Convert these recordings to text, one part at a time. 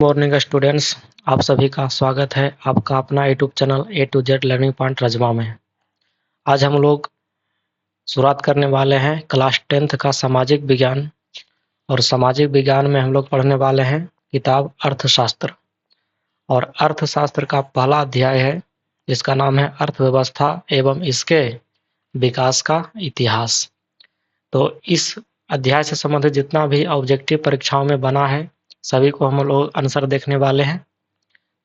Morning students, आप सभी का स्वागत है आपका अपना YouTube channel A to Z learning point रजवा में। आज हम लोग शुरुआत करने वाले हैं क्लास 10th का सामाजिक विज्ञान। और सामाजिक विज्ञान में हम लोग पढ़ने वाले हैं किताब अर्थशास्त्र। और अर्थशास्त्र का पहला अध्याय है जिसका नाम है अर्थव्यवस्था एवं इसके विकास का इतिहास। तो इस अध्याय से संबंधित जितना भी ऑब्जेक्टिव परीक्षाओं में बना है सभी को हम लोग आंसर देखने वाले हैं।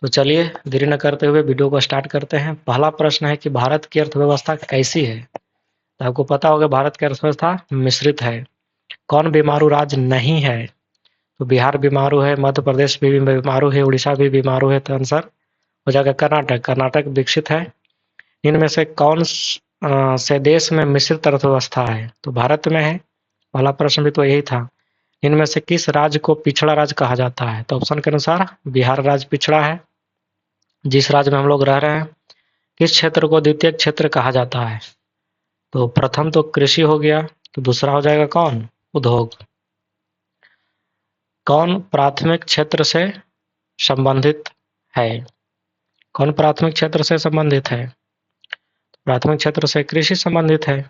तो चलिए देरी न करते हुए वीडियो को स्टार्ट करते हैं। पहला प्रश्न है कि भारत की अर्थव्यवस्था कैसी है। तो आपको पता होगा भारत की अर्थव्यवस्था मिश्रित है। कौन बीमारू राज्य नहीं है? तो बिहार बीमारू है, मध्य प्रदेश भी बीमारू है, उड़ीसा भी बीमारू है। तो आंसर हो जाएगा कर्नाटक। कर्नाटक विकसित है। इनमें से कौन से देश में मिश्रित अर्थव्यवस्था है? तो भारत में है। पहला प्रश्न भी तो यही था। इनमें से किस राज्य को पिछड़ा राज्य कहा जाता है? तो ऑप्शन के अनुसार बिहार राज्य पिछड़ा है जिस राज्य में हम लोग रह रहे हैं। किस क्षेत्र को द्वितीय क्षेत्र कहा जाता है? तो प्रथम तो कृषि हो गया, तो दूसरा हो जाएगा कौन? उद्योग। कौन प्राथमिक क्षेत्र से संबंधित है? कौन प्राथमिक क्षेत्र से संबंधित है? प्राथमिक क्षेत्र से कृषि संबंधित है।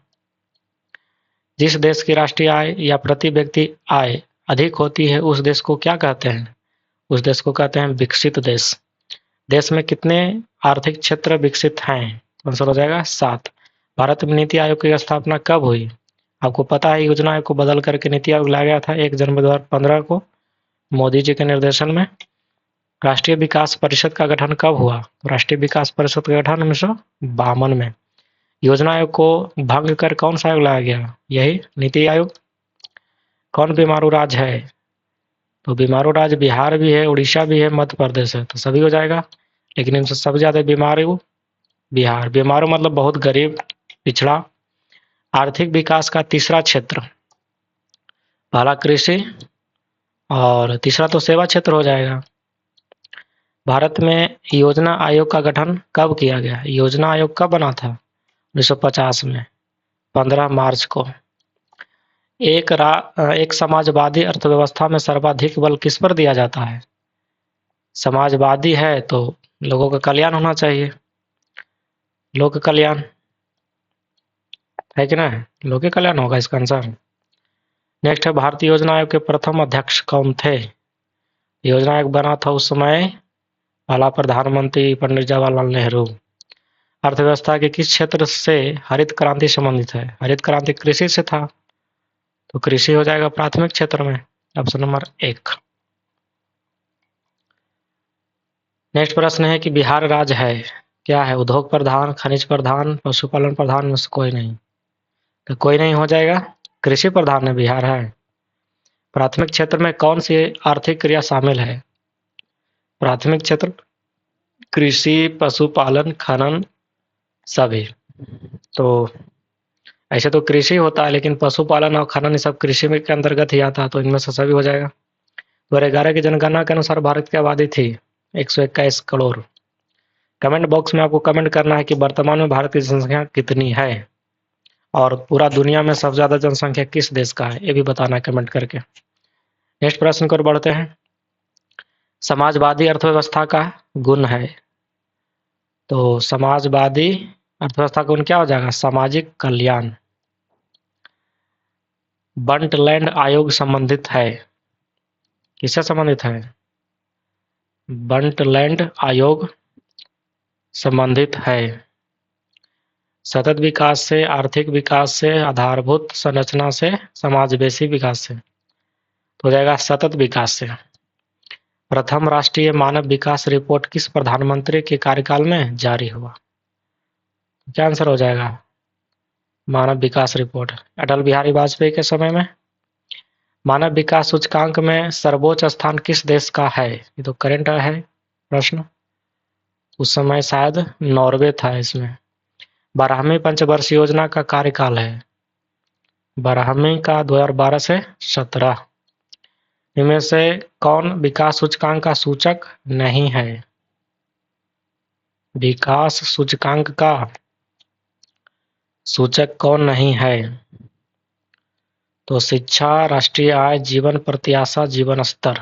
जिस देश की राष्ट्रीय आय या प्रति व्यक्ति आय अधिक होती है उस देश को क्या कहते हैं? उस देश को कहते हैं विकसित देश। देश में कितने आर्थिक क्षेत्र विकसित हैं? आंसर हो जाएगा 7। भारत में नीति आयोग की स्थापना कब हुई? आपको पता है योजना आयोग को बदल करके नीति आयोग लाया गया था 1 जनवरी 2015 को मोदी जी के निर्देशन में। राष्ट्रीय विकास परिषद का गठन कब हुआ? राष्ट्रीय विकास परिषद का गठन 1952 में। योजना आयोग को भंग कर कौन सा आयोग लाया गया? यही नीति आयोग। कौन बीमारू राज्य है? तो बीमारू राज्य बिहार भी है, उड़ीसा भी है, मध्य प्रदेश है। तो सभी हो जाएगा, लेकिन इनसे सबसे ज्यादा बीमारू बिहार। बीमारू मतलब बहुत गरीब, पिछड़ा। आर्थिक विकास का तीसरा क्षेत्र, पहला कृषि और तीसरा तो सेवा क्षेत्र हो जाएगा। भारत में योजना आयोग का गठन कब किया गया? योजना आयोग कब बना था? 1950 में, 15 मार्च को। एक समाजवादी अर्थव्यवस्था में सर्वाधिक बल किस पर दिया जाता है? समाजवादी है तो लोगों का कल्याण होना चाहिए, लोक कल्याण है कि ना? लोक कल्याण होगा इसका आंसर। नेक्स्ट है भारतीय योजना आयोग के प्रथम अध्यक्ष कौन थे? योजना आयोग बना था उस समय पहला प्रधानमंत्री पंडित जवाहरलाल नेहरू। अर्थव्यवस्था के किस क्षेत्र से हरित क्रांति संबंधित है? हरित क्रांति कृषि से था, तो कृषि हो जाएगा प्राथमिक क्षेत्र में, ऑप्शन नंबर 1। नेक्स्ट प्रश्न है कि बिहार राज्य है क्या है? उद्योग प्रधान, खनिज प्रधान, पशुपालन प्रधान में से कोई नहीं। तो कोई नहीं हो जाएगा, कृषि प्रधान है बिहार है। प्राथमिक क्षेत्र में कौन सी आर्थिक क्रिया शामिल है? प्राथमिक क्षेत्र कृषि, पशुपालन, खनन सभी। तो ऐसे तो कृषि होता है लेकिन पशुपालन और खनन सब कृषि में के अंतर्गत ही आता है, तो इनमें से सभी हो जाएगा। 2011 की जनगणना के अनुसार भारत की आबादी थी 121 करोड़। कमेंट बॉक्स में आपको कमेंट करना है कि वर्तमान में भारत की जनसंख्या कितनी है और पूरा दुनिया में सबसे ज्यादा जनसंख्या किस देश का है, ये भी बताना है कमेंट करके। नेक्स्ट प्रश्न की ओर बढ़ते हैं। समाजवादी अर्थव्यवस्था का गुण है, तो समाजवादी अर्थव्यवस्था का गुण क्या हो जाएगा? सामाजिक कल्याण। बंटलैंड आयोग संबंधित है, किससे संबंधित है? बंटलैंड आयोग संबंधित है सतत विकास से, आर्थिक विकास से, आधारभूत संरचना से, समावेशी विकास से। तो हो जाएगा सतत विकास से। प्रथम राष्ट्रीय मानव विकास रिपोर्ट किस प्रधानमंत्री के कार्यकाल में जारी हुआ? क्या आंसर हो जाएगा? मानव विकास रिपोर्ट अटल बिहारी वाजपेयी के समय में। मानव विकास सूचकांक में सर्वोच्च स्थान किस देश का है? ये तो करंट है प्रश्न, उस समय शायद नॉर्वे था इसमें। 12वीं पंचवर्षीय योजना का कार्यकाल है 12वीं का 2012 से 17। इनमें से कौन विकास सूचकांक का सूचक नहीं है? विकास सूचकांक का सूचक कौन नहीं है? तो शिक्षा, राष्ट्रीय आय, जीवन प्रत्याशा, जीवन स्तर।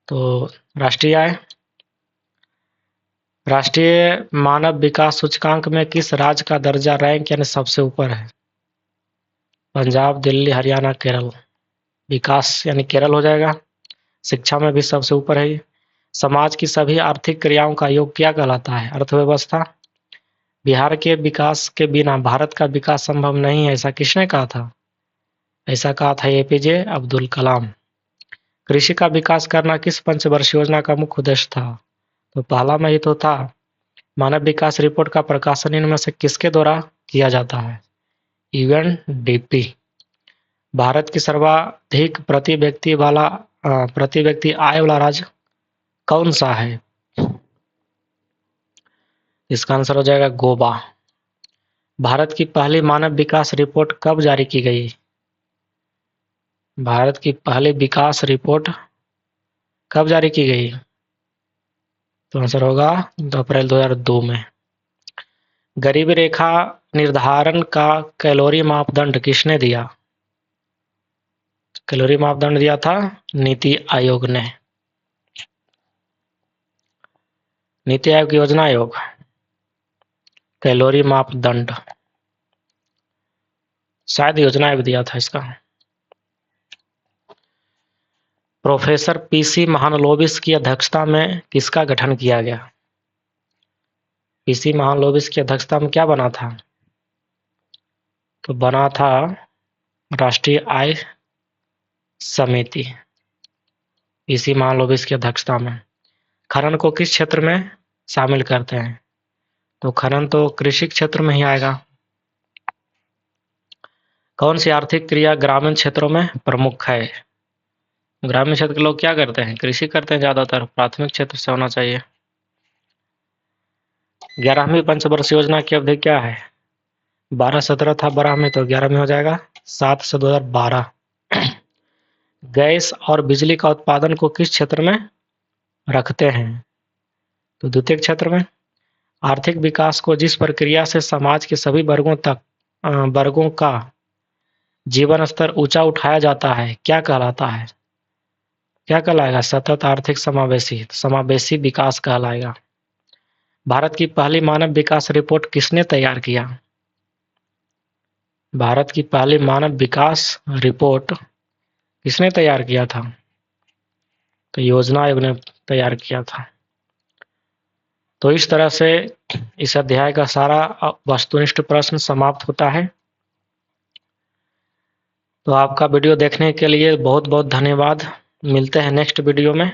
तो राष्ट्रीय आय, राष्ट्रीय मानव विकास सूचकांक में किस राज्य का दर्जा रैंक यानी सबसे ऊपर है? पंजाब, दिल्ली, हरियाणा, केरल। विकास यानी केरल हो जाएगा। शिक्षा में भी सबसे ऊपर है। समाज की सभी आर्थिक क्रियाओं का योग क्या कहलाता है? अर्थव्यवस्था। बिहार के विकास के बिना भारत का विकास संभव नहीं है, ऐसा किसने कहा था? ऐसा कहा था एपीजे अब्दुल कलाम। कृषि का विकास करना किस पंचवर्षीय योजना का मुख्य उद्देश्य था? तो पहला में ही तो था। मानव विकास रिपोर्ट का प्रकाशन इनमें से किसके द्वारा किया जाता है? यूएनडीपी। भारत की सर्वाधिक प्रति व्यक्ति आय वाला राज्य कौन सा है? इसका आंसर हो जाएगा गोवा। भारत की पहली मानव विकास रिपोर्ट कब जारी की गई? भारत की पहली विकास रिपोर्ट कब जारी की गई? तो आंसर होगा 2 अप्रैल 2002 में। गरीबी रेखा निर्धारण का कैलोरी मापदंड किसने दिया? कैलोरी मापदंड दिया था नीति आयोग ने। नीति आयोग योजना आयोग। कैलोरी मापदंड शायद योजना आयोग दिया था इसका। प्रोफेसर पीसी महालनोबिस की अध्यक्षता में किसका गठन किया गया? पीसी महालनोबिस की अध्यक्षता में क्या बना था? तो बना था राष्ट्रीय आय समिति। पीसी महालनोबिस की अध्यक्षता में। खनन को किस क्षेत्र में शामिल करते हैं? तो खनन तो कृषि क्षेत्र में ही आएगा। कौन सी आर्थिक क्रिया ग्रामीण क्षेत्रों में प्रमुख है? ग्रामीण क्षेत्र के लोग क्या करते हैं? कृषि करते हैं ज्यादातर। प्राथमिक क्षेत्र से होना चाहिए। 11वीं पंचवर्षीय योजना की अवधि क्या है? 12-17 था 12 में, तो 11 में हो जाएगा 7 से 2012। गैस और बिजली का उत्पादन को किस क्षेत्र में रखते हैं? तो द्वितीय क्षेत्र में। आर्थिक विकास को जिस प्रक्रिया से समाज के सभी वर्गों का जीवन स्तर ऊंचा उठाया जाता है क्या कहलाता है? क्या कहलाएगा? सतत आर्थिक समावेशी विकास कहलाएगा। भारत की पहली मानव विकास रिपोर्ट किसने तैयार किया? भारत की पहली मानव विकास रिपोर्ट किसने तैयार किया था? तो योजना आयोग ने तैयार किया था। तो इस तरह से इस अध्याय का सारा वस्तुनिष्ठ प्रश्न समाप्त होता है। तो आपका वीडियो देखने के लिए बहुत बहुत धन्यवाद। मिलते हैं नेक्स्ट वीडियो में।